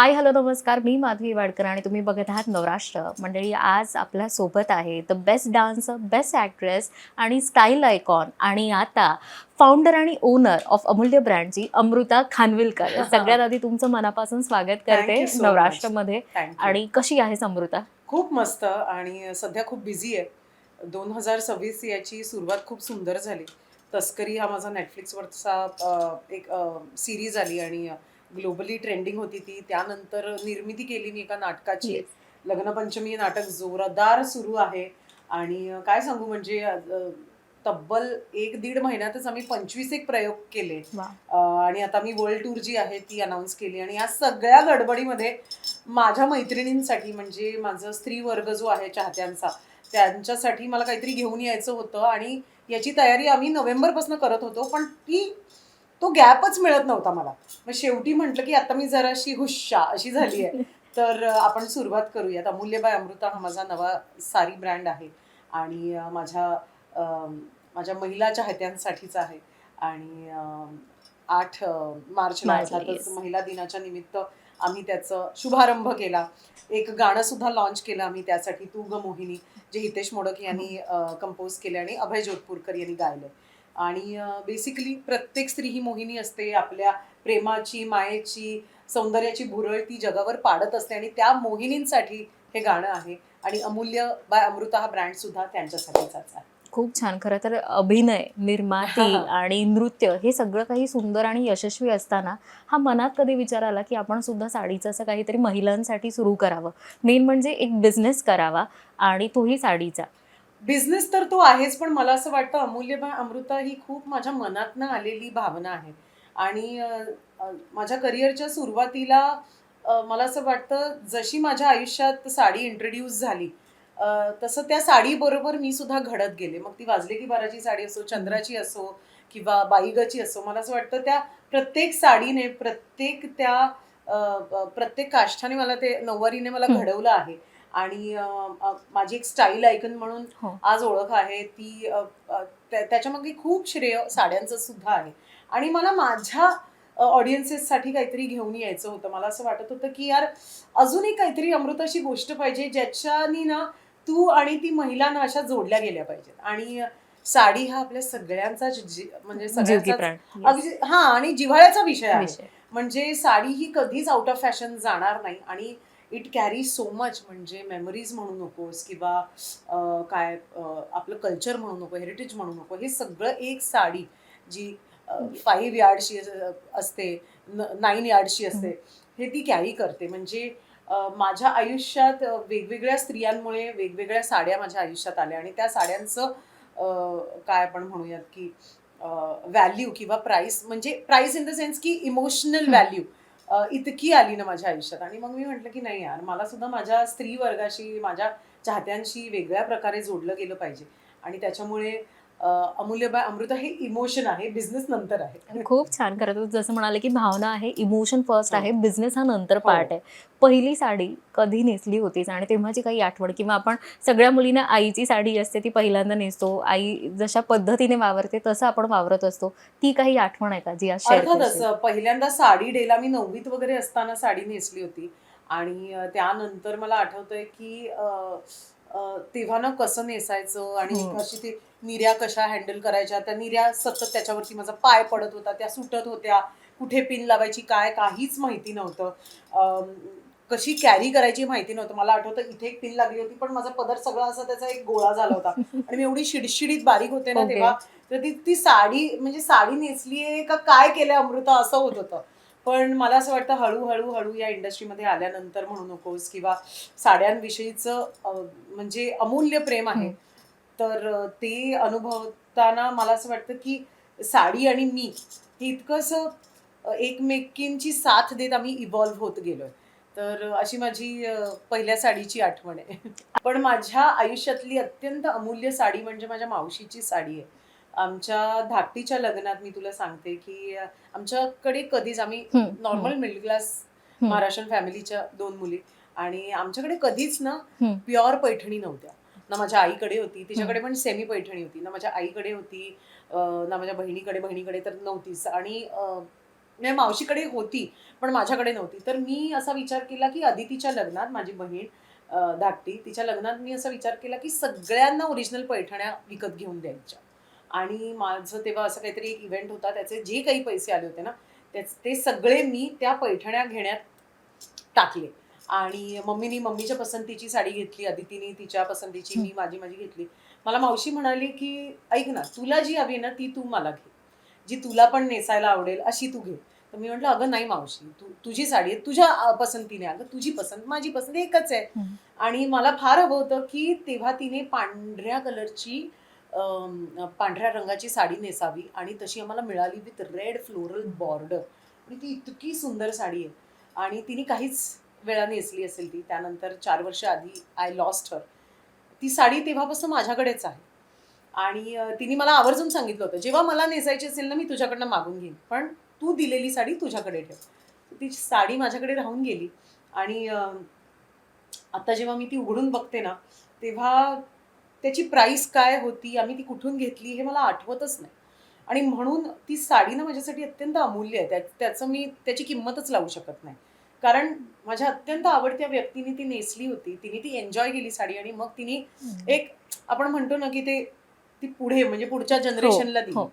Hi hello नमस्कार, मी माधवी वाडकर आणि तुम्ही बघत आहात नवराष्ट्र. मंडळी, आज आपल्या सोबत आहे the best dancer, best actress आणि स्टाईल आयकॉन आणि आता फाउंडर आणि ओनर ऑफ अमूल्य ब्रँडची अमृता खानविलकर. सगळ्यात आधी तुमचं मनापासून स्वागत थँक करते यू सो मच. नवराष्ट्रमध्ये. Thank you. आणि कशी आहेस अमृता? खूप मस्त आणि सध्या खूप बिझी आहे. 2026 याची सुरुवात खूप सुंदर झाली. तस्करी हा माझा Netflixवरचा एक सीरीज आली आणि ग्लोबली ट्रेंडिंग होती ती. त्यानंतर निर्मिती केली मी एका नाटकाची. येस. लग्नपंचमी हे नाटक जोरदार सुरू आहे आणि काय सांगू म्हणजे तब्बल 1-1.5 महिन्यातच आम्ही 25 एक प्रयोग केले. वा. आणि आता मी वर्ल्ड टूर जी आहे ती अनाउन्स केली आणि या सगळ्या गडबडीमध्ये माझ्या मैत्रिणींसाठी म्हणजे माझा स्त्री वर्ग जो आहे चाहत्यांचा, त्यांच्यासाठी मला काहीतरी घेऊन यायचं होतं आणि याची तयारी आम्ही नोव्हेंबरपासून करत होतो. पण तो गॅपच मिळत नव्हता मला. मग शेवटी म्हटलं की आता मी जराशी हुश्शा अशी झाली आहे. तर आपण सुरुवात करूयात. अमूल्य बाय अमृता हा माझा नवा साडी ब्रँड आहे आणि माझ्या महिला चाहत्यांसाठीच आहे आणि 8 मार्चला मार्चला, अर्थातच येस. महिला दिनाच्या निमित्त आम्ही त्याचं शुभारंभ केला. एक गाणं सुद्धा लॉन्च केलं आम्ही त्यासाठी, तू ग मोहिनी, जे हितेश मोडक यांनी कंपोज केले आणि अभय जोधपूरकर यांनी गायलं. आणि बेसिकली प्रत्येक स्त्री ही मोहिनी असते. आपल्या प्रेमाची, मायेची, सौंदर्याची भुरळ ती जगावर पाडत असते आणि त्या मोहिनींसाठी हे गाणं आहे. आणि अमूल्य बाय अमृता हा ब्रँड सुद्धा त्यांच्यासाठीच आहे. खूप छान. खरं तर अभिनय, निर्माती आणि नृत्य हे सगळं काही सुंदर आणि यशस्वी असताना हा मनात कधी विचार आला की आपण सुद्धा साडीचं असं काहीतरी महिलांसाठी सुरू करावं, मेन म्हणजे एक बिझनेस करावा आणि तोही साडीचा? बिझनेस तर तो आहेच, पण मला असं वाटतं अमूल्यबाय अमृता ही खूप माझ्या मनातनं आलेली भावना आहे. आणि माझ्या करिअरच्या सुरुवातीला मला असं वाटतं जशी माझ्या आयुष्यात साडी इंट्रोड्यूस झाली, तसं त्या साडीबरोबर मी सुद्धा घडत गेले. मग ती वाजले की बाराची साडी असो, चंद्राची असो किंवा बाईगाची असो. मला असं वाटतं त्या प्रत्येक साडीने, प्रत्येक काष्ठाने मला ते नऊवारीने मला हं. घडवलं आहे. आणि माझी एक स्टाईल आयकन म्हणून हो. आज ओळख आहे ती त्याच्यामागे खूप श्रेय साड्यांचं सुद्धा आहे. आणि मला माझ्या ऑडियन्सेससाठी काहीतरी घेऊन यायचं होतं. मला असं वाटत होतं की यार अजून एक काहीतरी अमृताशी गोष्ट पाहिजे ज्याच्यानी ना तू आणि ती महिला ना अशा जोडल्या गेल्या पाहिजेत. आणि साडी हा आपल्या सगळ्यांचाच म्हणजे जीव की सगळ्यांचाच प्राण. येस. अगदी आणि जिव्हाळ्याचा विषय आहे. विषय. म्हणजे साडी ही कधीच आउट ऑफ फॅशन जाणार नाही आणि इट कॅरी सो मच. म्हणजे मेमरीज म्हणू नकोस किंवा आपलं कल्चर म्हणू नको, हेरिटेज म्हणू नको, हे सगळं एक साडी जी 5 यार्डची असते, 9 यार्डची असते, हं. हे ती कॅरी करते. म्हणजे माझ्या आयुष्यात वेगवेगळ्या स्त्रियांमुळे वेगवेगळ्या साड्या माझ्या आयुष्यात आल्या आणि त्या साड्यांचं काय आपण म्हणूयात की व्हॅल्यू किंवा प्राइस, म्हणजे प्राइस इन द सेन्स की इमोशनल हं. व्हॅल्यू इतकी आली ना माझ्या आयुष्यात. आणि मग मी म्हटलं की नाही यार, मला सुद्धा माझ्या स्त्री वर्गाशी, माझ्या चाहत्यांशी वेगळ्या प्रकारे जोडलं गेलं पाहिजे. आणि त्याच्यामुळे अमूल्यबाय अमृता हे इमोशन आहे, बिझनेस नंतर आहे. खूप छान. खरं तर जसं म्हणाले की भावना आहे, इमोशन फर्स्ट हो. आहे, बिझनेस हा नंतर हो. पार्ट आहे. पहिली साडी कधी नेसली होतीस आणि तेव्हाची काही आठवण? किंवा आपण सगळ्या मुलींना आईची साडी असते ती पहिल्यांदा नेसतो, आई जशा पद्धतीने वावरते तसं आपण वावरत असतो. ती काही आठवण आहे का जी आज शेअर अर्थातच करशील? पहिल्यांदा साडी डेला मी 9वीत वगैरे असताना साडी नेसली होती. आणि त्यानंतर मला आठवतंय की तेव्हा ना कसं नेसायचं आणि हं. कशी ते निर्या कशा हँडल करायच्या. त्या निर्या सतत त्याच्यावरती माझा पाय पडत होता, त्या सुटत होत्या. कुठे पिन लावायची काय काहीच माहिती नव्हतं. कशी कॅरी करायची माहिती नव्हतं. मला आठवतं इथे एक पिन लागली होती, पण माझा पदर सगळा असा त्याचा एक गोळा झाला होता. आणि मी एवढी शिडशिडीत बारीक होते ना ओके. तेव्हा, तर ती ती साडी म्हणजे साडी नेसलीये का काय केलंय अमृता असं होत होतं. पण मला असं वाटतं हळू या इंडस्ट्रीमध्ये आल्यानंतर म्हणू नकोस किंवा साड्यांविषयीचं म्हणजे अमूल्य प्रेम आहे. हं. तर ते अनुभवताना मला असं वाटतं की साडी आणि मी हे इतकंसं एकमेकींची साथ देत आम्ही इव्हॉल्व होत गेलोय. तर अशी माझी पहिल्या साडीची आठवण आहे. पण माझ्या आयुष्यातली अत्यंत अमूल्य साडी म्हणजे माझ्या मावशीची साडी आहे. आमच्या धाकटीच्या लग्नात मी तुला सांगते की आमच्याकडे कधीच आम्ही हं. हं. नॉर्मल मिडल क्लास हं. महाराष्ट्रीयन फॅमिलीच्या 2 मुली आणि आमच्याकडे कधीच ना हं. प्युअर पैठणी नव्हत्या. ना माझ्या आईकडे होती, हं. तिच्याकडे पण सेमी पैठणी होती. ना माझ्या आईकडे होती, ना माझ्या बहिणीकडे तर नव्हतीच. आणि म्हणजे मावशीकडे होती पण माझ्याकडे नव्हती. तर मी असा विचार केला की अदितीच्या लग्नात, माझी बहीण धाकटी, तिच्या लग्नात मी असा विचार केला की सगळ्यांना ओरिजिनल पैठण्या विकत घेऊन द्यायच्या. आणि माझं तेव्हा असं काहीतरी एक इव्हेंट होता, त्याचे जे काही पैसे आले होते ना, ते सगळे मी त्या पैठण्या घेण्यात टाकले. आणि मम्मीनी मम्मीच्या पसंतीची साडी घेतली, अदितीने तिच्या पसंतीची, मी माझी माझी घेतली. मला मावशी म्हणाली की ऐक ना, तुला जी हवी ना ती तू मला घे, जी तुला पण नेसायला आवडेल अशी तू घे. तर मी म्हटलं अगं नाही मावशी, तुझी साडी आहे, तुझ्या पसंतीने, अगं तुझी पसंत माझी पसंत एकच आहे. आणि मला फार हवं होतं की तेव्हा तिने पांढऱ्या कलरची पांढऱ्या रंगाची साडी नेसावी आणि तशी आम्हाला मिळाली विथ रेड फ्लोरल बॉर्डर. आणि ती इतकी सुंदर साडी आहे. आणि तिने काहीच वेळा नेसली असेल ती, त्यानंतर 4 वर्ष आधी आय लॉस्ट हर. ती साडी तेव्हापासून माझ्याकडेच आहे. आणि तिने मला आवर्जून सांगितलं होतं, जेव्हा मला नेसायची असेल ना मी तुझ्याकडनं मागून घेईन, पण तू दिलेली साडी तुझ्याकडे ठेव. ती साडी माझ्याकडे राहून गेली. आणि आता जेव्हा मी ती उघडून बघते ना, तेव्हा त्याची प्राइस काय होती, आम्ही ती कुठून घेतली हे मला आठवतच नाही. आणि म्हणून ती साडी ना माझ्यासाठी अत्यंत अमूल्य आहे. त्याचं मी त्याची किंमतच लावू शकत नाही. कारण माझ्या अत्यंत आवडत्या व्यक्तीने ती नेसली होती, तिने ती एन्जॉय केली साडी, आणि मग तिने एक, आपण म्हणतो ना की ती पुढे म्हणजे पुढच्या जनरेशनला दिली.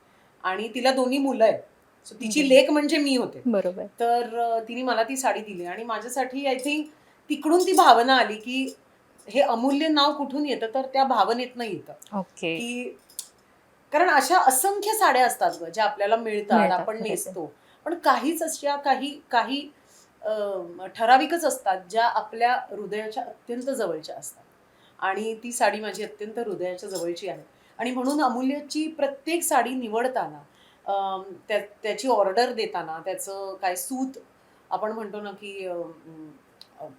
आणि तिला 2 मुलं आहेत. सो तिची लेक म्हणजे मी होते. बरोबर. तर तिने मला ती साडी दिली आणि माझ्यासाठी आय थिंक तिकडून ती भावना आली की हे अमूल्य नाव कुठून येतं, तर त्या भावनेतनं येतं. ओके. की कारण अशा असंख्य साड्या असतात ग ज्या आपल्याला मिळतात, आपण नेसतो, पण काहीच अशा काही काही ठराविकच असतात ज्या आपल्या हृदयाच्या अत्यंत जवळच्या असतात. आणि ती साडी माझी अत्यंत हृदयाच्या जवळची आहे. आणि म्हणून अमूल्यची प्रत्येक साडी निवडताना, त्याची ऑर्डर देताना, त्याचं काय सूत आपण म्हणतो ना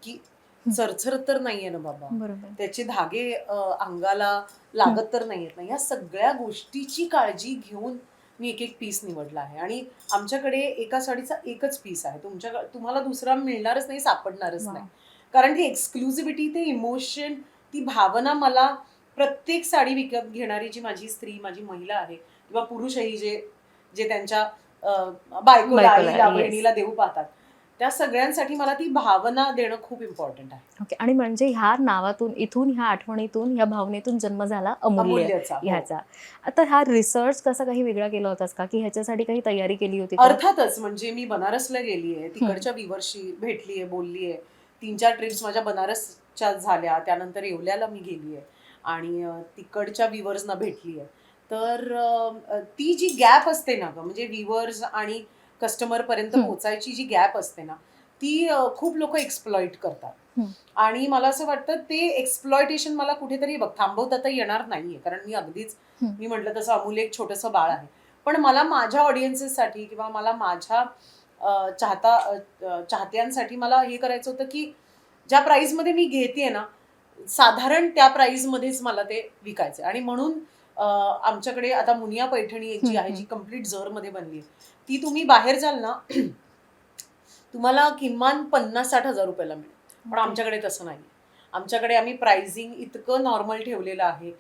की चरचरत तर नाहीये ना बाबा, बरोबर. त्याचे धागे अंगाला लागत तर नाहीयेत ना, या सगळ्या गोष्टीची काळजी घेऊन मी एक एक पीस निवडला आहे. आणि आमच्याकडे एका साडीचा एकच पीस आहे. तुम्हाला दुसरा मिळणारच नाही, सापडणारच नाही. कारण ती एक्सक्लुझिव्हिटी, ते इमोशन, ती भावना मला प्रत्येक साडी विकत घेणारी जी माझी स्त्री, माझी महिला आहे किंवा पुरुषही जे जे त्यांच्या बायकोला, आईला, बहिणीला देऊ पाहतात, त्या सगळ्यांसाठी मला ती भावना देणं खूप इम्पॉर्टंट आहे. ओके. आणि म्हणजे ह्या नावातून, इथून, ह्या आठवणीतून, ह्या भावनेतून जन्म झाला अमूल्य अमूल्यचा. ह्याचा. आता हा रिसर्च कसा काही वेगळा केला होतास का, की ह्याच्यासाठी काही तयारी केली होती का? अर्थातच. म्हणजे मी बनारसला गेलीये, तिकडच्या विवर्सशी भेटलीये, बोललीये. 3-4 ट्रिप्स माझ्या बनारसच्या झाल्या. त्यानंतर येवल्याला मी गेलीये आणि तिकडच्या विवर्सना भेटलीये. तर ती जी गॅप असते ना गं, म्हणजे विवर्स आणि कस्टमर पर्यंत पोहोचायची जी गॅप असते ना, ती खूप लोक एक्सप्लॉइट करतात. आणि मला असं वाटतं ते एक्सप्लॉयटेशन मला कुठेतरी थांबवता तर येणार नाहीये, कारण मी अगदीच, मी म्हटलं तसं अमूल्य एक छोटंसं बाळ आहे. पण मला माझ्या ऑडियन्सेससाठी किंवा मला माझ्या चाहत्यांसाठी मला हे करायचं होतं की ज्या प्राइसमध्ये मी घेतेय ना, साधारण त्या प्राइसमध्येच मला ते विकायचं. आणि म्हणून आमच्याकडे आता मुनिया पैठणी एक जी आहे, जी कम्प्लीट जरमध्ये बनली आहे, ती तुम्ही बाहेर जाल ना तुम्हाला किमान 50-60 हजार रुपयाला मिळेल. पण आमच्याकडे तसं नाही. आमच्याकडे आम्ही प्राइसिंग इतकं नॉर्मल ठेवलेलं आहे.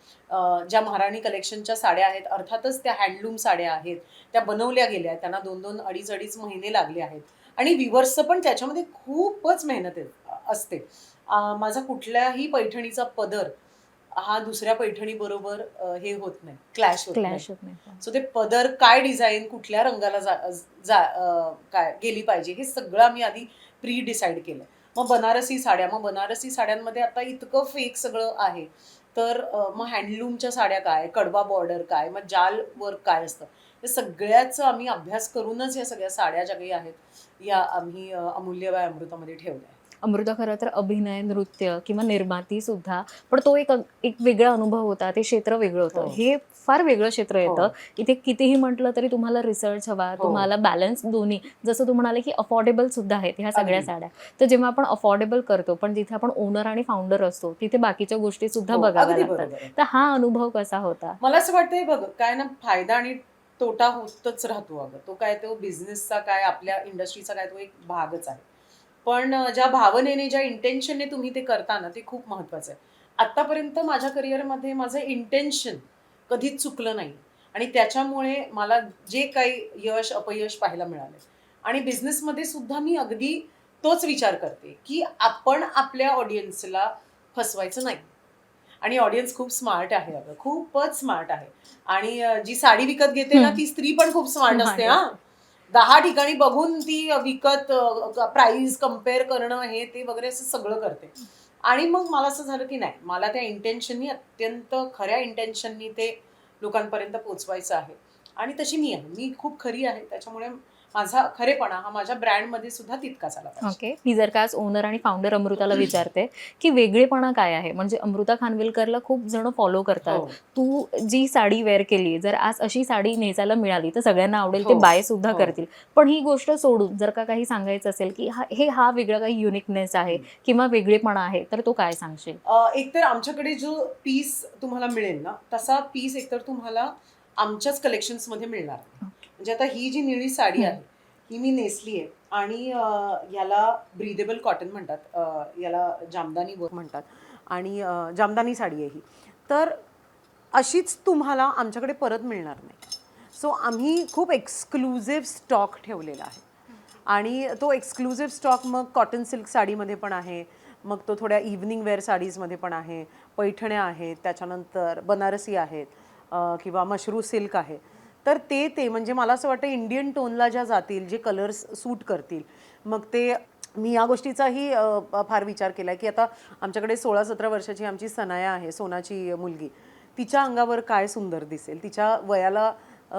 ज्या महाराणी कलेक्शनच्या साड्या आहेत, अर्थातच त्या हँडलूम साड्या आहेत, त्या बनवल्या गेल्या आहेत, त्यांना 2-2, 2.5 महिने लागले आहेत. आणि विवर्सचं पण त्याच्यामध्ये खूपच मेहनत असते. माझा कुठल्याही पैठणीचा पदर हा दुसऱ्या पैठणी बरोबर हे होत नाही, क्लॅश होत नाही. सो ते पदर काय डिझाईन, कुठल्या रंगाला काय गेली पाहिजे, हे सगळं आम्ही आधी प्री डिसाईड केलं. मग बनारसी साड्यांमध्ये आता इतकं फेक सगळं आहे. तर मग हँडलूमच्या साड्या काय, कडवा बॉर्डर काय, मग जाल वर्क काय असतं, हे सगळ्याचं आम्ही अभ्यास करूनच या सगळ्या साड्या ज्या काही आहेत, या आम्ही अमूल्य बाय अमृतामध्ये ठेवल्या. अमृता खरं तर अभिनय, नृत्य किंवा निर्माती सुद्धा, पण तो एक वेगळा अनुभव होता, ते क्षेत्र वेगळं होतं. हे फार वेगळं क्षेत्र येतं. इथे कितीही म्हटलं तरी तुम्हाला रिसर्च हवा, तुम्हाला बॅलन्स दोन्ही, जसं तू म्हणाले की अफोर्डेबल सुद्धा आहेत ह्या सगळ्या साड्या. तर जेव्हा आपण अफोर्डेबल करतो, पण जिथे आपण ओनर आणि फाउंडर असतो, तिथे बाकीच्या गोष्टी सुद्धा बघाव्या लागतात. तर हा अनुभव कसा होता? मला असं वाटतंय बघ, काय ना, फायदा आणि तोटा होतच राहतो. अगं तो काय, तो बिझनेसचा काय, आपल्या इंडस्ट्रीचा काय, तो एक भागच आहे. पण ज्या भावनेने, ज्या इंटेन्शनने तुम्ही ते करता ना, ते खूप महत्वाचं आहे. आतापर्यंत माझ्या करिअरमध्ये माझं इंटेन्शन कधीच चुकलं नाही. आणि त्याच्यामुळे मला जे काही यश अपयश पाहायला मिळालं, आणि बिझनेसमध्ये सुद्धा मी अगदी तोच विचार करते की आपण आपल्या ऑडियन्सला फसवायचं नाही. आणि ऑडियन्स खूप स्मार्ट आहे, अगं खूपच स्मार्ट आहे. आणि जी साडी विकत घेते ना ती स्त्री पण खूप स्मार्ट असते हा. 10 ठिकाणी बघून ती विकत प्राइस कम्पेअर करणं हे ते वगैरे असं सगळं करते. आणि मग मला असं झालं की नाही, मला त्या इंटेन्शननी अत्यंत खऱ्या इंटेन्शननी ते लोकांपर्यंत पोचवायचं आहे. आणि तशी मी आहे, मी खूप खरी आहे. त्याच्यामुळे माझा खरेपणा हा माझ्या ब्रँडमध्ये सुद्धा तितकाच आला पाहिजे. ओके. मी जर का आज ओनर आणि फाउंडर अमृताला विचारते की वेगळेपणा काय आहे, म्हणजे अमृता खानविलकरला खूप जण फॉलो करतात. हो. तू जी साडी वेअर केली, जर आज अशी साडी नेसायला मिळाली तर सगळ्यांना आवडेल, ते हो. बाय सुद्धा हो. करतील. पण ही गोष्ट सोडून जर का काही सांगायचं असेल की हा वेगळा काही युनिकनेस आहे किंवा वेगळेपणा आहे, तर तो काय सांगशील? एकतर आमच्याकडे जो पीस तुम्हाला मिळेल ना, तसा पीस एकतर तुम्हाला आमच्याच कलेक्शन्समध्ये मिळणार नाही. म्हणजे आता ही जी निळी साडी आहे ही मी नेसली आहे आणि याला ब्रीदेबल कॉटन म्हणतात, याला जामदानी वर्क म्हणतात आणि जामदानी साडी आहे ही. तर अशीच तुम्हाला आमच्याकडे परत मिळणार नाही. सो आम्ही खूप एक्सक्लुझिव्ह स्टॉक ठेवलेला आहे आणि तो एक्सक्लुझिव्ह स्टॉक मग कॉटन सिल्क साडीमध्ये पण आहे, मग तो थोड्या इव्हनिंग वेअर साडीजमध्ये पण आहे, पैठण्या आहेत, त्याच्यानंतर बनारसी आहेत किंवा मशरू सिल्क आहे. तर ते म्हणजे मला असं वाटतं इंडियन टोनला ज्या जातील, जे कलर्स सूट करतील, मग ते मी या गोष्टीचाही फार विचार केला आहे की आता आमच्याकडे 16-17 वर्षाची आमची सनाया आहे, सोनाची मुलगी. तिच्या अंगावर काय सुंदर दिसेल, तिच्या वयाला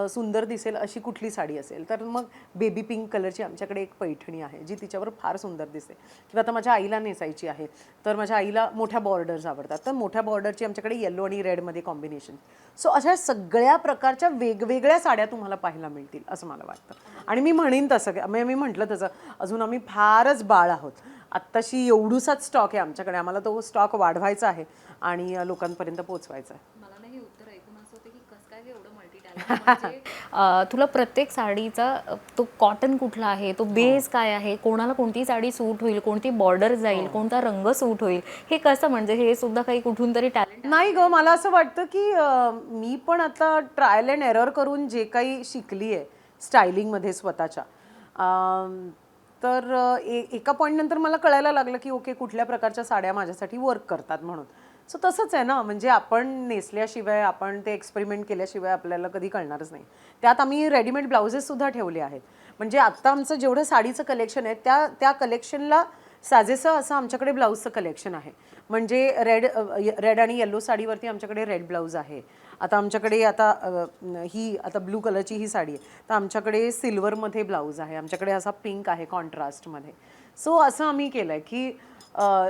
सुंदर दिसेल अशी कुठली साडी असेल, तर मग बेबी पिंक कलरची आमच्याकडे एक पैठणी आहे जी तिच्यावर फार सुंदर दिसेल. किंवा आता माझ्या आईला नेसायची आहे, तर माझ्या आईला मोठ्या बॉर्डर्स आवडतात, तर मोठ्या बॉर्डरची आमच्याकडे येलो आणि रेडमध्ये कॉम्बिनेशन. सो अशा सगळ्या प्रकारच्या वेगवेगळ्या साड्या तुम्हाला पाहायला मिळतील असं मला वाटतं. आणि मी म्हणेन तसं, मी म्हटलं तसं, अजून आम्ही फारच बाळ आहोत. आत्ताशी एवढूसाच स्टॉक आहे आमच्याकडे, आम्हाला तो स्टॉक वाढवायचा आहे आणि लोकांपर्यंत पोचवायचा आहे. मला ना हे उत्तर ऐकून असं होतं की कसं काय एवढं मल्टी टॅलेंट. तुला प्रत्येक साडीचा तो कॉटन कुठला आहे, तो बेस काय आहे, कोणाला कोणती साडी सूट होईल, कोणती बॉर्डर जाईल, कोणता रंग सूट होईल, हे कसं, म्हणजे हे सुद्धा काही कुठून तरी टॅलेंट नाही ग, मला असं वाटतं की मी पण आता ट्रायल अँड एरर करून जे काही शिकली आहे स्टायलिंगमध्ये स्वतःच्या, तर एका पॉईंट नंतर मला कळायला लागलं की ओके, कुठल्या प्रकारच्या साड्या माझ्यासाठी वर्क करतात म्हणून. सो तसंच आहे ना, म्हणजे आपण नेसल्याशिवाय, आपण ते एक्सपेरिमेंट केल्याशिवाय आपल्याला कधी कळणारच नाही. त्यात आम्ही रेडीमेड ब्लाउजेससुद्धा ठेवले आहेत. म्हणजे आत्ता आमचं जेवढं साडीचं कलेक्शन आहे त्या कलेक्शनला साजेसं असं आमच्याकडे ब्लाऊजचं कलेक्शन आहे. म्हणजे रेड आणि येलो साडीवरती आमच्याकडे रेड ब्लाऊज आहे. आता आमच्याकडे आता ब्लू कलरची ही साडी आहे, तर आमच्याकडे सिल्वरमध्ये ब्लाऊज आहे, आमच्याकडे असा पिंक आहे कॉन्ट्रास्टमध्ये. सो असं आम्ही केलं आहे की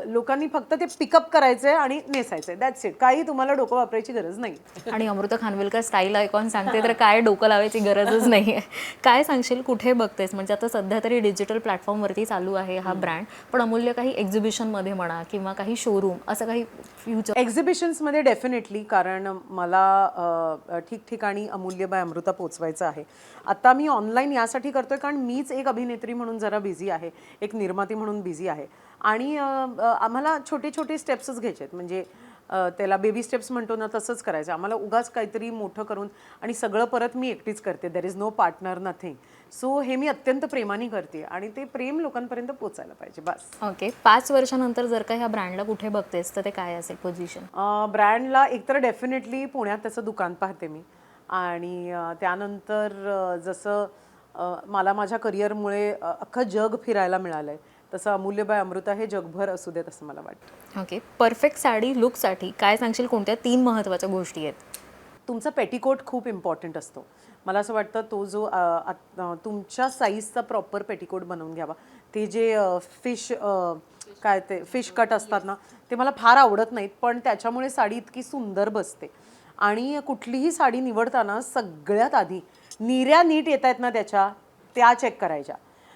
लोकांनी फक्त ते पिकअप करायचंय आणि नेसायचंय, दॅट्स इट. काही तुम्हाला डोकं वापरायची गरज नाही. आणि अमृता खानविलकर स्टाईल आयकॉन सांगते तर काय डोकं लावायची गरजच नाही आहे. काय सांगशील, कुठे बघतेस, म्हणजे आता सध्या तरी डिजिटल प्लॅटफॉर्मवरती चालू आहे हा ब्रँड, पण अमूल्य काही एक्झिबिशनमध्ये म्हणा किंवा काही शोरूम, असं काही फ्युचर? एक्झिबिशन्समध्ये डेफिनेटली, कारण मला ठिकठिकाणी अमूल्य बाय अमृता पोचवायचं आहे. आता मी ऑनलाईन यासाठी करतोय कारण मीच एक अभिनेत्री म्हणून जरा बिझी आहे, एक निर्माती म्हणून बिझी आहे आणि आम्हाला छोटे छोटे स्टेप्सच घ्यायचे आहेत. म्हणजे त्याला बेबी स्टेप्स म्हणतो ना, तसंच करायचं आम्हाला. उगाच काहीतरी मोठं करून आणि सगळं परत मी एकटीच करते, there is no partner, nothing. So हे मी अत्यंत प्रेमाने करते आणि ते प्रेम लोकांपर्यंत पोचायला पाहिजे, बस. ओके. 5 वर्षानंतर जर का ह्या ब्रँडला कुठे बघतेस तर ते काय असेल पोझिशन? ब्रँडला एकतर डेफिनेटली पुण्यात त्याचं दुकान पाहते मी आणि त्यानंतर जसं मला माझ्या करिअरमुळे अख्खं जग फिरायला मिळालं आहे, तसं अमूल्य बाय अमृता हे जगभर असू देत असं मला वाटतं. ओके. परफेक्ट साडी लुकसाठी काय सांगशील, कोणत्या 3 महत्त्वाच्या गोष्टी आहेत? तुमचा पेटिकोट खूप इम्पॉर्टंट असतो. मला असं वाटतं तो जो तुमच्या साईजचा प्रॉपर पेटिकोट बनवून घ्यावा. ते जे फिश कट असतात ना, ते मला फार आवडत नाहीत, पण त्याच्यामुळे साडी इतकी सुंदर बसते. आणि कुठलीही साडी निवडताना सगळ्यात आधी निऱ्या नीट येत आहेत ना त्या चेक करायच्या.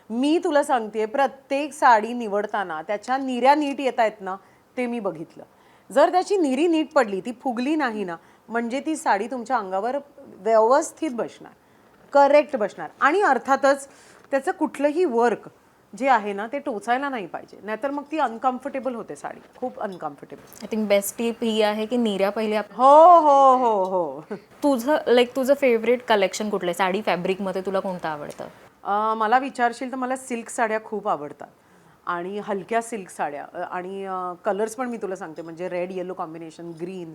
मी तुला सांगते, प्रत्येक साडी निवडताना त्याच्या निऱ्या नीट येत आहेत ना, ते मी बघितलं. जर त्याची निरी नीट पडली, ती फुगली नाही ना, म्हणजे ती साडी तुमच्या अंगावर व्यवस्थित बसणार, करेक्ट बसणार. आणि अर्थातच त्याचं कुठलंही वर्क जे आहे ना, ते टोचायला नाही पाहिजे, नाहीतर मग ती अनकम्फर्टेबल होते साडी, खूप uncomfortable. I think best tip ही आहे की निर्या पहिले हो हो हो हो. तुझं फेवरेट कलेक्शन कुठलं आहे साडी फॅब्रिकमध्ये, तुला कोणतं आवडतं? मला विचारशील तर मला सिल्क साड्या खूप आवडतात आणि हलक्या सिल्क साड्या आणि कलर्स पण मी तुला सांगते, म्हणजे रेड येलो कॉम्बिनेशन, ग्रीन.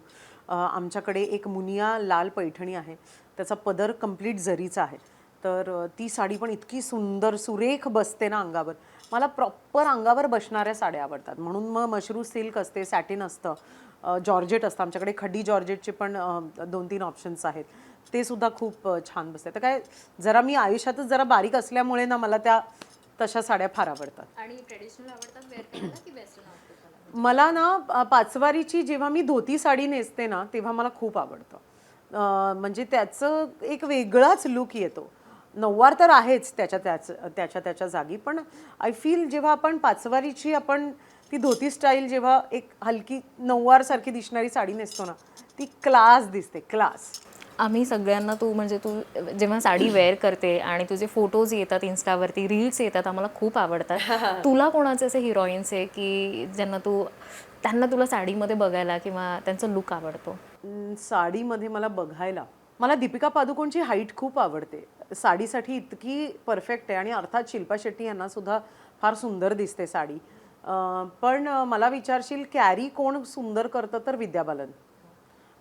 आमच्याकडे एक मुनिया लाल पैठणी आहे, त्याचा पदर कम्प्लीट जरीचा आहे. तर ती साडी पण इतकी सुंदर सुरेख बसते ना अंगावर. मला प्रॉपर अंगावर बसणाऱ्या साड्या आवडतात, म्हणून मग मशरू सिल्क असते, सॅटिन असतं, जॉर्जेट असतं. आमच्याकडे खड्डी जॉर्जेटचे पण 2-3 ऑप्शन्स आहेत, ते सुद्धा खूप छान बसते. तर काय, जरा मी आयुष्यातच जरा बारीक असल्यामुळे ना मला त्या तशा साड्या फार आवडतात. आणि ट्रेडिशनल आवडतात वेअर करायला की वेस्टर्न आवडतात? मला ना पाचवारीची जेव्हा मी धोती साडी नेसते ना तेव्हा मला खूप आवडतं. म्हणजे त्याचं एक वेगळाच लुक येतो. नऊवार तर आहेच त्याच्या जागी, पण आय फील जेव्हा आपण पाचवारीची आपण ती धोती स्टाईल जेव्हा एक हलकी नऊवारसारखी दिसणारी साडी नेसतो ना, ती क्लास दिसते, क्लास. आम्ही सगळ्यांना तू म्हणजे तू जेव्हा साडी वेअर करते आणि तुझे फोटोज येतात इन्स्टावरती, रील्स येतात, आम्हाला खूप आवडतात. तुला कोणाचे असे हिरोईन्स आहे की त्यांना तुला साडीमध्ये बघायला किंवा त्यांचा लुक आवडतो? साडीमध्ये मला दीपिका पादुकोणची हाईट खूप आवडते. साडीसाठी इतकी परफेक्ट आहे आणि अर्थात शिल्पा शेट्टी यांना सुद्धा फार सुंदर दिसते साडी. पण मला विचारशील कॅरी कोण सुंदर करतं तर विद्या बालन.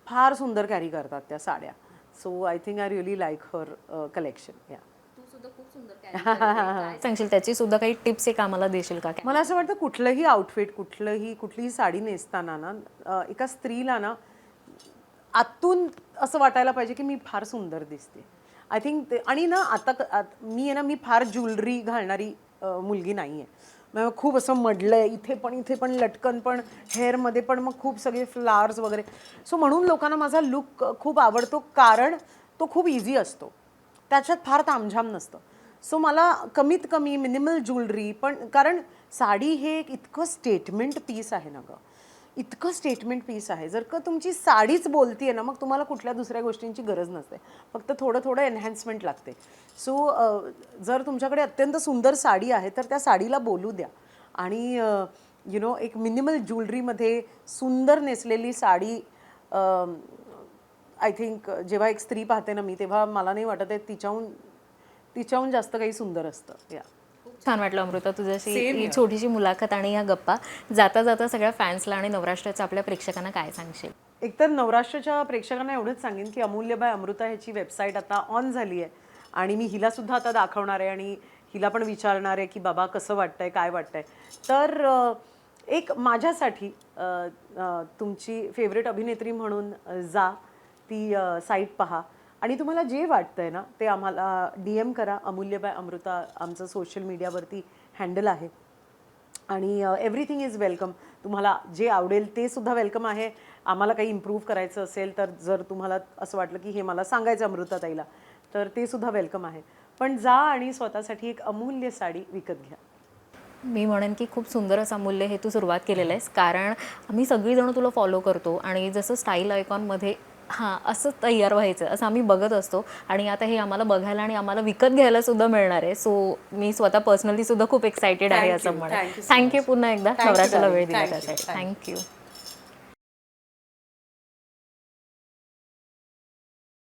फार सुंदर कॅरी करतात त्या साड्या. So I think I really like her collection. या तू सुद्धा खूप सुंदर काय सांगशील, त्याची सुद्धा काही टिप्स एक आम्हाला देशील का? मला असं वाटतं कुठलंही आउटफिट, कुठलीही साडी नेसताना ना एका स्त्रीला ना आतून असं वाटायला पाहिजे की मी फार सुंदर दिसते. आय थिंक ते. आणि ना आता मी फार ज्वेलरी घालणारी मुलगी नाही आहे. खूप असं मडलंय इथे पण लटकन पण, हेअरमध्ये पण मग खूप सगळे फ्लावर्स वगैरे. सो म्हणून लोकांना माझा लुक खूप आवडतो, कारण तो खूप इझी असतो, त्याच्यात फार तामझाम नसतं. सो मला कमीत कमी मिनिमल ज्वेलरी, पण कारण साडी हे एक इतकं स्टेटमेंट पीस आहे ना गं, इतकं स्टेटमेंट पीस आहे. जर का तुमची साडीच बोलतीये ना, मग तुम्हाला कुठल्या दुसऱ्या गोष्टींची गरज नसते, फक्त थोडं एन्हान्समेंट लागते. सो जर तुमच्याकडे अत्यंत सुंदर साडी आहे तर त्या साडीला बोलू द्या. आणि एक मिनिमल ज्वेलरीमध्ये सुंदर नेसलेली साडी, आय थिंक जेव्हा एक स्त्री पाहते ना मी, तेव्हा मला नाही वाटत आहे तिच्याहून जास्त काही सुंदर असतं. या छान वाटलं अमृता तुझ्याशी ही छोटीशी मुलाखत आणि या गप्पा. जाता जाता सगळ्या फॅन्सला आणि नवराष्ट्राच्या आपल्या प्रेक्षकांना काय सांगशील? एकतर नवराष्ट्राच्या प्रेक्षकांना एवढंच सांगेन की अमूल्य बाय अमृता ह्याची वेबसाईट आता ऑन झाली आहे आणि मी हिला सुद्धा आता दाखवणार आहे आणि हिला पण विचारणार आहे की बाबा कसं वाटतंय, काय वाटतंय. तर एक माझ्यासाठी तुमची फेवरेट अभिनेत्री म्हणून जा, ती साईट पहा आणि तुम्हाला जे वाटतंय ना ते आम्हाला DM करा. अमूल्य बाय अमृता आमचं सोशल मीडियावरती हँडल आहे आणि एव्हरीथिंग इज वेलकम. तुम्हाला जे आवडेल ते सुद्धा वेलकम आहे. आम्हाला काही इम्प्रूव्ह करायचं असेल तर जर तुम्हाला असं वाटलं की हे मला सांगायचं अमृताताईला, तर ते सुद्धा वेलकम आहे. पण जा आणि स्वतःसाठी एक अमूल्य साडी विकत घ्या. मी म्हणेन की खूप सुंदर असं अमूल्य हे तू सुरुवात केलेलं आहेस, कारण आम्ही सगळीजणं तुला फॉलो करतो आणि जसं स्टाईल आयकॉनमध्ये असं तयार व्हायचं असं आम्ही बघत असतो आणि आता हे आम्हाला बघायला आणि आम्हाला विकत घ्यायला सुद्धा मिळणार आहे. सो मी स्वतः पर्सनली सुद्धा खूप एक्सायटेड आहे असं म्हणेन. थँक्यू पुन्हा एकदा नवरात्राला वेळ दिला त्यासाठी. थँक्यू.